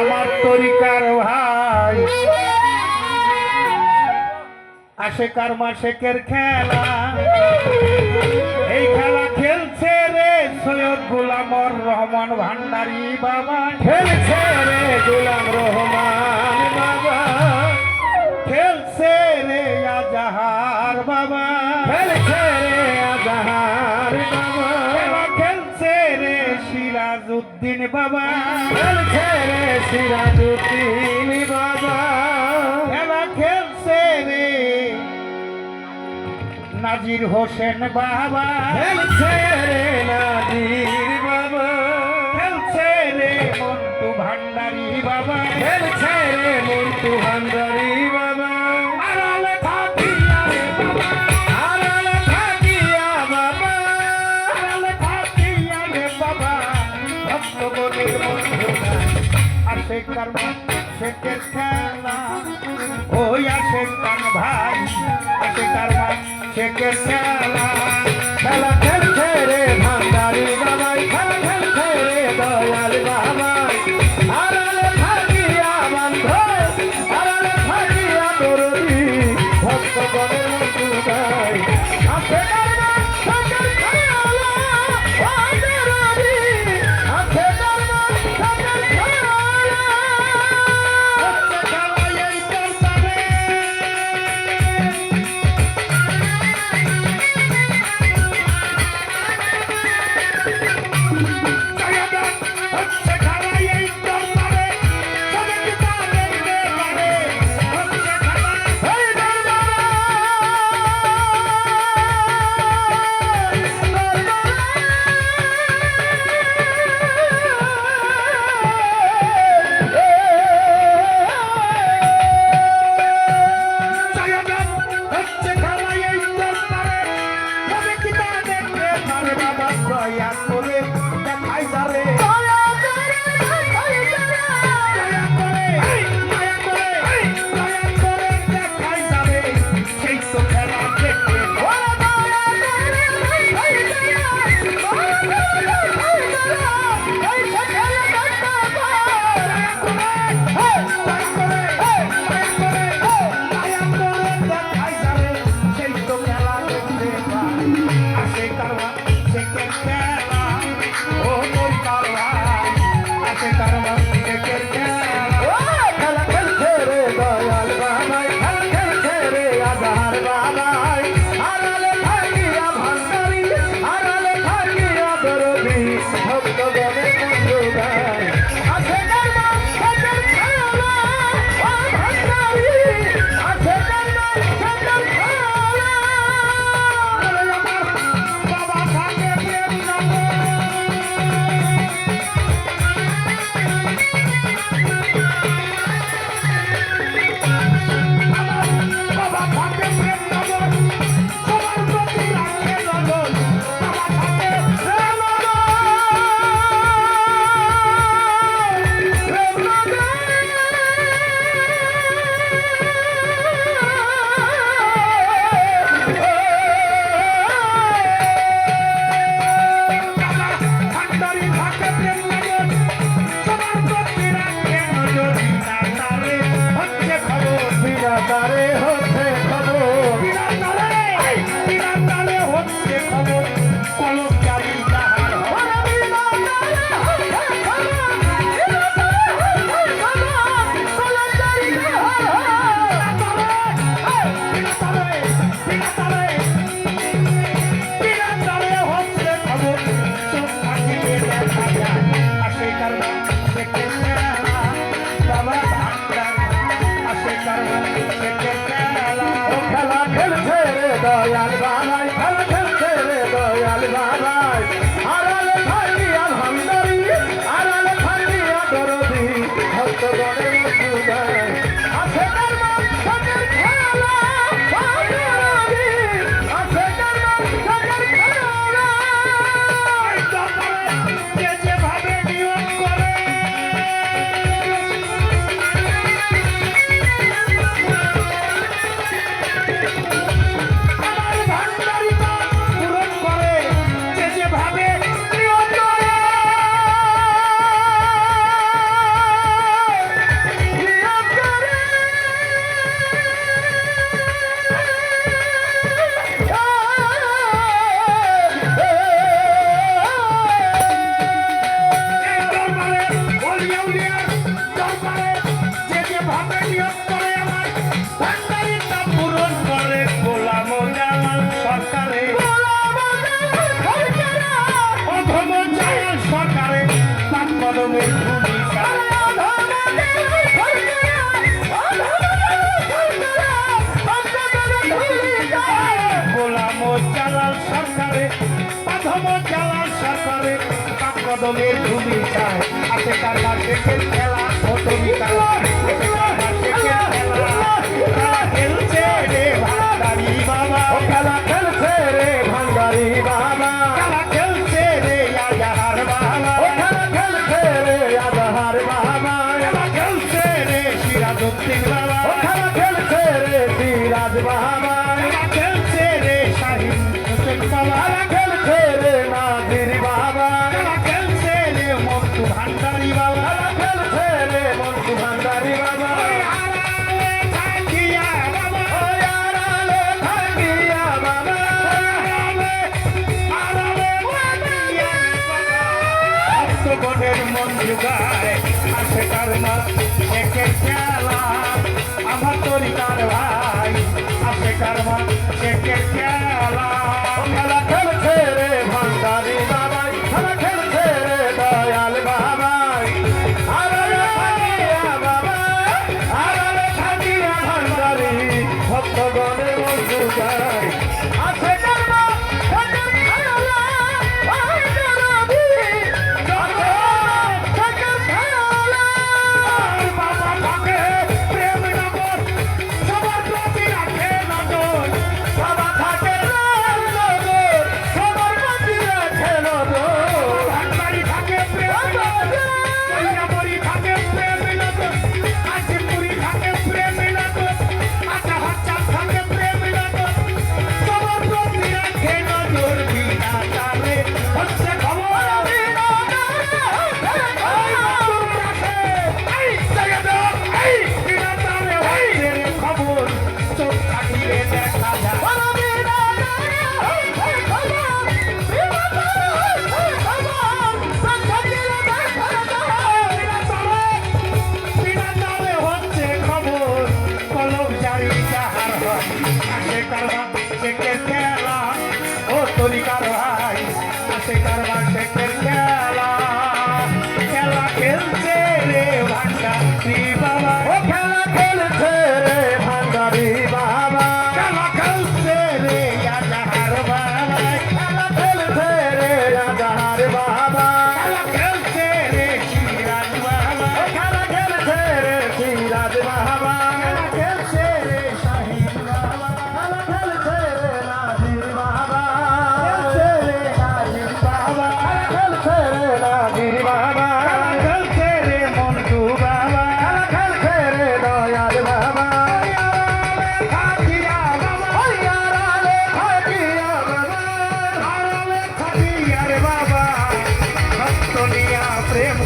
আমার তরিকার ভাই আশেকার মাসেকের খেলা, এই খেলা খেলছে রে সৈয়দ গোলামর রহমান ভান্ডারী বাবা, খেলছে রে গোলাম রহমান বাবা, খেলছে রে আজাহার বাবা, খেলছে রে আজাহার বাবা, খেলছে রে সিরাজউদ্দিন বাবা, খেলছে রে সিরাজউদ্দিন বাবা, খেলা খেলছে রে নাজির হোসেন বাবা, খেলছে রে নাজির বাবা, খেলছে রে মন্টু ভান্ডারী বাবা, খেলছে রে মন্টু ভান্ডারী বাবা, আড়ালে থাকিয়া রে বাবা, আড়ালে থাকিয়া বাবা, আড়ালে থাকিয়া রে বাবা, ভক্তগণের মধ্যে আশেকার মাসেকের খেলা, ওই আশেকার ভাই আশেকার মাসেকের খেলা, খেলা খেলছে রে ভান্ডারী বাবাই, খেলা খেলছে রে দয়াল বাবাই, আড়ালে থাকিয়া বান্ধ, আড়ালে থাকিয়া দরদি, ভক্তগণের মধুদাই আশেকার মাসেকের খেলা, ও দরদি আশেকার মাসেকের খেলা, হচ্ছে খেলা এই চলতারে, হচ্ছে খেলা এই চলতারে, সবে কি তা দেখতে পারে, হচ্ছে খেলা এই হচ্ছে খেলা এই চলতারে, সবে কি তা দেখতে পারে, বাবা দয়া করে দেখাই যারে, দয়া করে দেখাই যারে, সেই তো খেলা দেখতে Yeah. কদমের ভূমিকা গোলাম জালাল সরকারে মাধব জালাল সরকারে কদমের ভূমিকায় আছে কারবার শেখের খেলা ভূমিকা খেলছে রে ভান্ডারি বাবা খেলা খেলছে রে ভান্ডারি বাবা খেলা খেলছে রে আজহার বাবা খেলা খেলছে রে আজহার বাবা খেলা খেলছে রে সিরাজউদ্দিন বাবা খেলা খেলছে রে সিরাজ বাবা খেলা খেলছে রে শাহিন হোসেন বাবা খেলা খেলছে রে নাজির বাবা খেলা খেলছে রে মন্টু ভান্ডারি বাবা খেলা খেলছে রে মন্টু ভান্ডারি বাবা গনের মন যুগায় আছে কারমা একে খেলা আমার তরিকার ভাই আছে কারমা একে খেলা খেলা খেলছে রে ভান্ডারি বাবাই খেলা খেলছে রে দয়াল বাবাই আরে থাকিয়া বাবা আরে থাকিয়া ভান্ডারি ভক্ত গনের মন যুগায় আছে কারমা তরিকার ভাই আছে কারবার শেখের খেলা খেলা খেলছে রে ভান্ডারি বাবা ও খেলা খেলছে রে ভান্ডারি বাবা খেলা খেলছে রে আজহার বাবা খেলা খেলছে রে আজহার বাবা খেলা খেলছে রে সিরাজ বাবা খেলা খেলছে রে সিরাজ বাবা খেলা খেলছে রে শাহিন বাবা খেলা খেলছে রে নাজির বাবা নাজির বাবা খেলছে রে মন্টু বাবা খেলছে রে দয়াল বাবা থাকিয়া বাবা আড়ালে থাকিয়া বাবা আড়ালে থাকিয়া রে বাবা ভক্ত নিয়া প্রেম